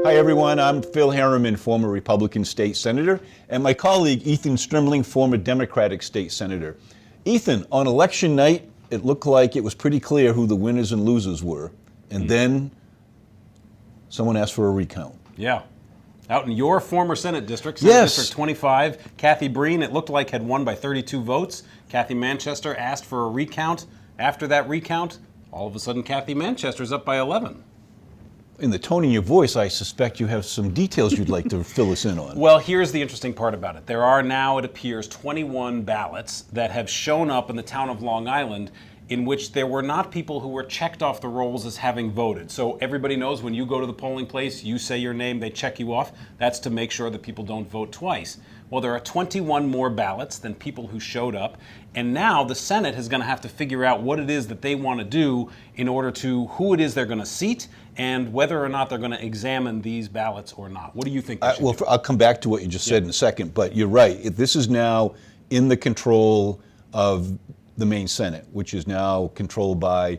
Hi everyone, I'm Phil Harriman, former Republican state senator, and my colleague Ethan Strimling, former Democratic state senator. Ethan, on election night, it looked like it was pretty clear who the winners and losers were, and then someone asked for a recount. Yeah. Out in your former Senate district, Senate Yes. District 25, Kathy Breen, it looked like, had won by 32 votes. Kathy Manchester asked for a recount. After that recount, all of a sudden Kathy Manchester's up by 11. In the tone of your voice, I suspect you have some details you'd like to fill us in on. Well, here's the interesting part about it. There are now, it appears, 21 ballots that have shown up in the town of Long Island in which there were not people who were checked off the rolls as having voted. So everybody knows when you go to the polling place, you say your name, they check you off. That's to make sure that people don't vote twice. Well, there are 21 more ballots than people who showed up, and now the Senate is going to have to figure out what it is that they want to do in order to, who it is they're going to seat, and whether or not they're going to examine these ballots or not. What do you think they should do? I'll come back to what you just said in a second, but you're right. This is now in the control of the Maine Senate, which is now controlled by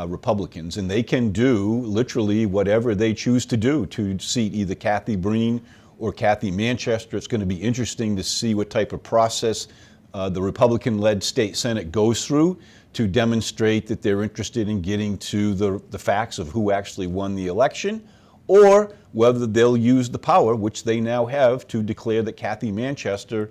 Republicans, and they can do literally whatever they choose to do to seat either Kathy Breen or Kathy Manchester. It's going to be interesting to see what type of process the Republican-led state Senate goes through to demonstrate that they're interested in getting to the facts of who actually won the election, or whether they'll use the power, which they now have, to declare that Kathy Manchester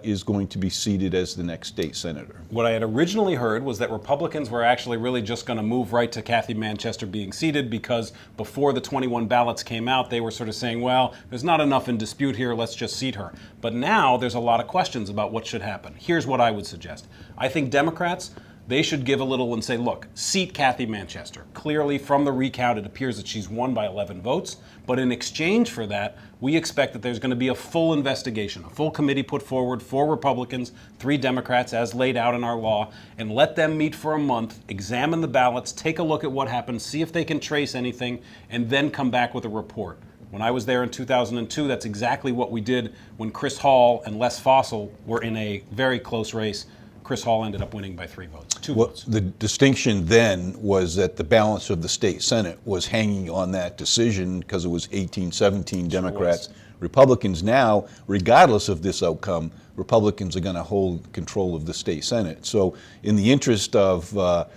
is going to be seated as the next state senator. What I had originally heard was that Republicans were actually really just going to move right to Kathy Manchester being seated, because before the 21 ballots came out, they were sort of saying, well, there's not enough in dispute here, let's just seat her. But now there's a lot of questions about what should happen. Here's what I would suggest. I think Democrats, they should give a little and say, look, seat Kathy Manchester. Clearly, from the recount, it appears that she's won by 11 votes. But in exchange for that, we expect that there's going to be a full investigation, a full committee put forward, 4 Republicans, 3 Democrats, as laid out in our law, and let them meet for a month, examine the ballots, take a look at what happened, see if they can trace anything, and then come back with a report. When I was there in 2002, that's exactly what we did when Chris Hall and Les Fossil were in a very close race. Chris Hall ended up winning by 3 votes, 2 votes. The distinction then was that the balance of the state Senate was hanging on that decision because it was 18-17 Democrats. Republicans now, regardless of this outcome, Republicans are going to hold control of the state Senate. So in the interest of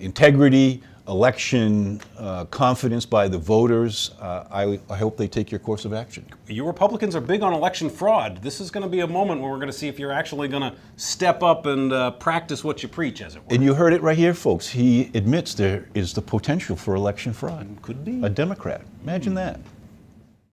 integrity, election confidence by the voters, I hope they take your course of action. You Republicans are big on election fraud. This is going to be a moment where we're going to see if you're actually going to step up and practice what you preach, as it were. And you heard it right here, folks. He admits there is the potential for election fraud. Could be. A Democrat. Imagine that.